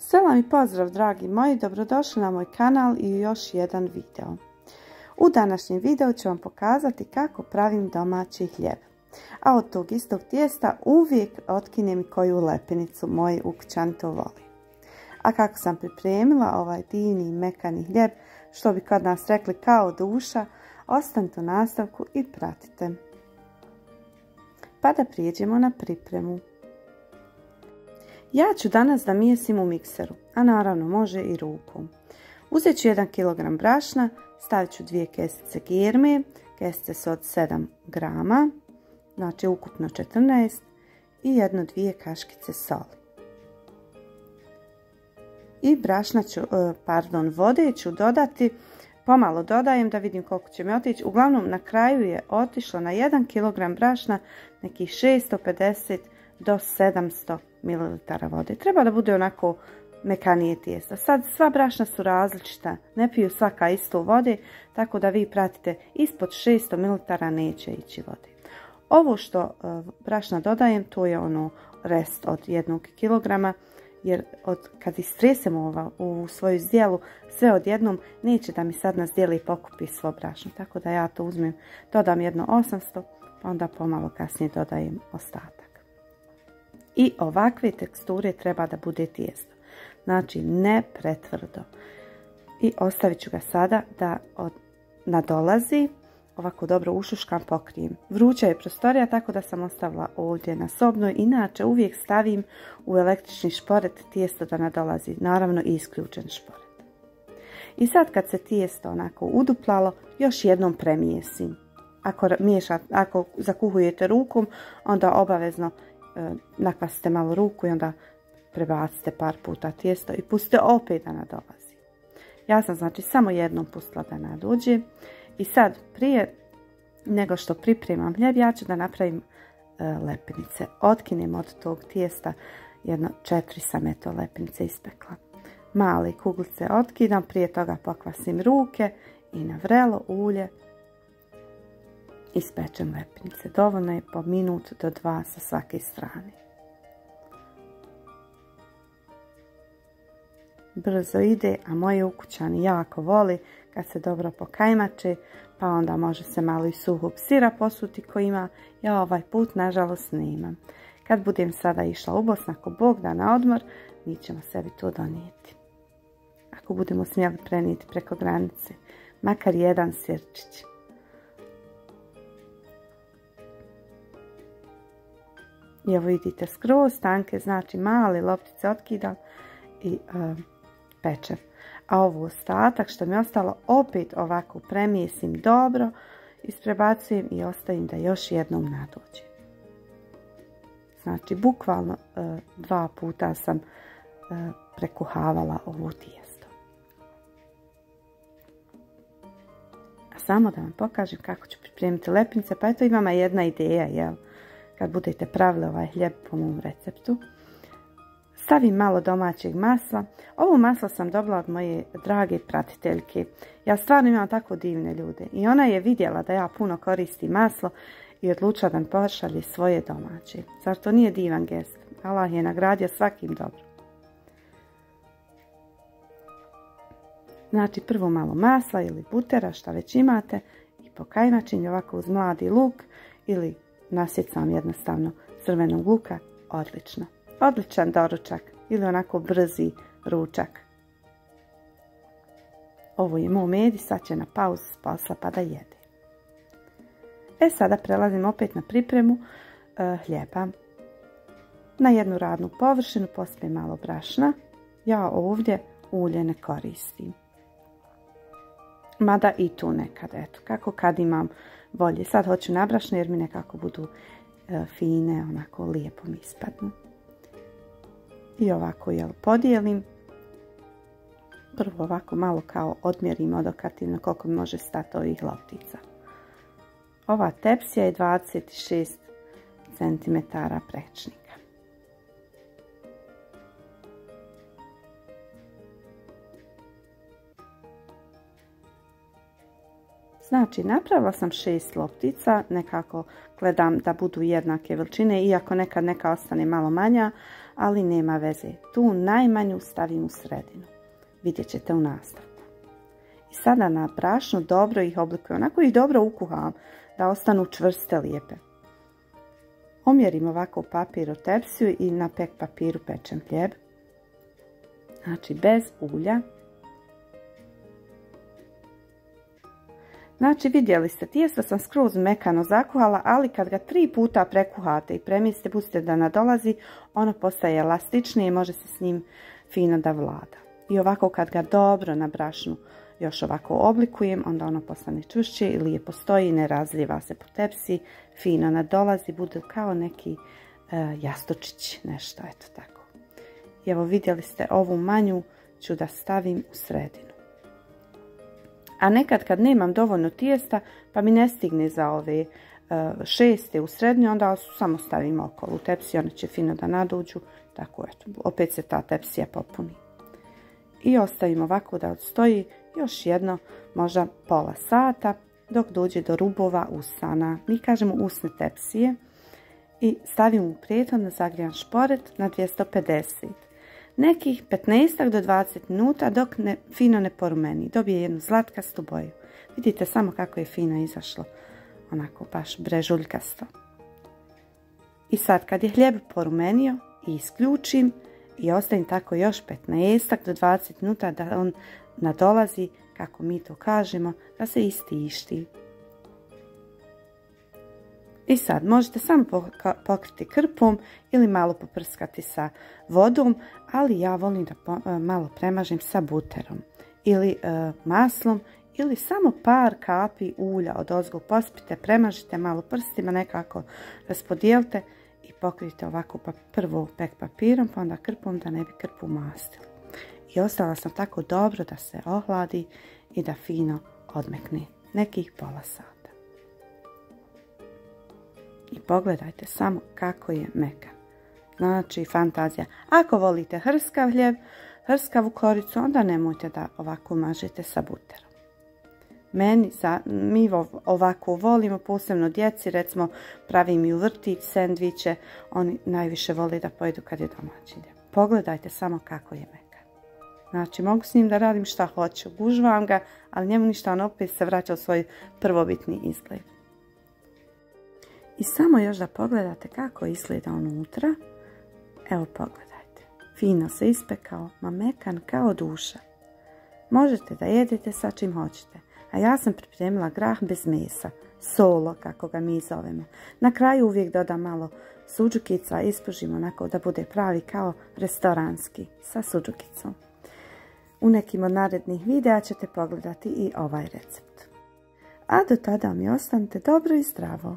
Selam i pozdrav dragi moji, dobrodošli na moj kanal i još jedan video. U današnjem videu ću vam pokazati kako pravim domaći hljeb. A od tog istog tijesta uvijek otkinem koju lepenicu, moji ukućani to voli. A kako sam pripremila ovaj divni mekani hljeb, što bi kod nas rekli kao duša, ostanite u nastavku i pratite. Pa da prijeđemo na pripremu. Ja ću danas da mijesim u mikseru, a naravno može i rukom. Uzet ću 1 kg brašna, stavit ću 2 kesice germe, kesice su od 7 grama, znači ukupno 14 i 1-2 kaškice soli. I vode ću dodati, pomalo dodajem da vidim koliko će mi otići. Uglavnom na kraju je otišlo na 1 kg brašna nekih 650 do 700 ml vode. Treba da bude onako mekanije tijesto. Sad sva brašna su različita, ne piju svaka isto vode, tako da vi pratite ispod 600 ml neće ići vode. Ovo što brašna dodajem, to je ono rest od 1 kg, jer kad istresemo u svoju zdjelu sve odjednom, neće da mi sad na zdjeli pokupi svo brašno. Tako da ja to uzmem, dodam jedno 800, pa onda pomalo kasnije dodajem ostatak. I ovakve teksture treba da bude tijesto. Znači ne pretvrdo. I ostavit ću ga sada da nadolazi. Ovako dobro ušuškam, pokrijem. Vruća je prostorija, tako da sam ostavila ovdje na sobnoj. Inače uvijek stavim u električni šporet tijesto da nadolazi. Naravno i isključen šporet. I sad kad se tijesto onako uduplalo, još jednom premijesim. Ako zakuhujete rukom, onda obavezno nakvasite malo ruku i onda prebacite par puta tijesto i pustite opet da nadolazi. Ja sam znači samo jednom pustila da nadođe. I sad prije nego što pripremam hljeb, ja ću da napravim lepenice. Otkinem od tog tijesta jedno 4 sam eto lepenice ispekla. Male kuglice otkidam, prije toga pokvasim ruke i na vrelo ulje ispečem lepenice. Dovoljno je po minut do 2 sa svake strane. Brzo ide, a moji ukućani jako voli kad se dobro pokajmače, pa onda može se malo i suhog sira posuti ko ima. Ja ovaj put nažalost nemam. Kad budem sada išla u Bosnu, ako Bog da na odmor, mi ćemo sebi to donijeti. Ako budemo smjeli prenijeti preko granice, makar jedan sirčić. I evo vidite, skroz tanke, znači male loptice otkidam i pečem. A ovo ostatak što mi je ostalo opet ovako premijesim dobro, isprebacujem i ostavim da još jednom nadođe. Znači bukvalno 2 puta sam prekuhavala ovo tijesto. A samo da vam pokažem kako ću pripremiti lepinice, pa eto imam jedna ideja, jel? Kad budete pravili ovaj hljeb po mom receptu. Stavim malo domaćeg masla. Ovo maslo sam dobila od moje drage pratiteljke. Ja stvarno imam tako divne ljude. I ona je vidjela da ja puno koristim maslo i odlučila da mi pošalje svoje domaće. Zar to nije divan gest? Allah je nagradio svakim dobro. Znači prvo malo masla ili butera, šta već imate. I pokajmačim ovako uz mladi luk ili nasjecam jednostavno crvenog luka. Odlično. Odličan doručak ili onako brzi ručak. Ovo je moj Medi, sad će na pauzu s posla pa da jede. Sada prelazim opet na pripremu hljeba. Na jednu radnu površinu posijem malo brašna. Ja ovdje ulje ne koristim. Mada i tu nekad, eto, kako kad imam volje. Sad hoću na brašno jer mi nekako budu fine, onako lijepo mi ispadnu. I ovako podijelim. Prvo ovako malo kao odmjerim odokativno koliko mi može stati ovih loptica. Ova tepsija je 26 cm prečnika. Znači napravila sam 6 loptica, nekako gledam da budu jednake veličine, iako nekad neka ostane malo manja, ali nema veze. Tu najmanju stavim u sredinu. Vidjet ćete u nastavku. I sada na brašnu dobro ih oblikujem. Onako ih dobro ukuham da ostanu čvrste, lijepe. Omjerim ovako papir u tepsiju i na pek papiru pečem hljeb. Znači bez ulja. Znači vidjeli ste, tijesto sam skroz mekano zakuhala, ali kad ga 3 puta prekuhate i premislite, pustite da nadolazi, ono postaje elastičnije i može se s njim fino da vlada. I ovako kad ga dobro na brašnu još ovako oblikujem, onda ono postane čvršće i lijepo stoji, ne razlijeva se po tepsi, fino nadolazi, bude kao neki jastočić, nešto, eto tako. I evo vidjeli ste, ovu manju ću da stavim u sredinu. A nekad kad nemam dovoljno tijesta, pa mi ne stigne za ove 6 u srednju, onda samo stavim okolo u tepsi, one će fino da nadođu, tako eto, opet se ta tepsija popuni. I ostavim ovako da odstoji još jedno, možda pola sata, dok dođe do rubova usana. Mi kažemo usne tepsije. I stavim u prethodno zagrijan šporet na 250. Nekih 15 do 20 minuta dok fino ne porumeni. Dobije jednu zlatkastu boju. Vidite samo kako je fino izašlo. Onako baš brežuljkasto. I sad kad je hljeb porumenio, isključim i ostavim tako još 15 do 20 minuta da on nadolazi, kako mi to kažemo, da se istišti. I sad možete samo pokriti krpom ili malo poprskati sa vodom, ali ja volim da malo premažem sa buterom ili maslom ili samo par kapi ulja odozgo pospite, premažite malo prstima, nekako raspodijelite i pokrijte ovako prvo pek papirom, pa onda krpom da ne bi krpu mastili. I ostavila sam tako dobro da se ohladi i da fino odmekne, nekih pola sata. I pogledajte samo kako je mekan. Znači fantazija. Ako volite hrskav hljeb, hrskavu koricu, onda nemojte da ovako mažete sa buterom. Mi ovako volimo, posebno djeci, recimo pravim i u vrtić sendviče, oni najviše vole da pojedu kad je domaći hljeb. Pogledajte samo kako je mekan. Znači mogu s njim da radim šta hoću, gužvam ga, ali njemu ništa, on opet se vraća u svoj prvobitni izgled. I samo još da pogledate kako izgleda unutra. Evo pogledajte. Fino se ispekao, ma mekan kao duša. Možete da jedete sa čim hoćete. A ja sam pripremila grah bez mesa. Solo, kako ga mi zovemo. Na kraju uvijek dodam malo suđukica, ispržim onako da bude pravi kao restoranski sa suđukicom. U nekim od narednih videa ćete pogledati i ovaj recept. A do tada mi ostanite dobro i zdravo.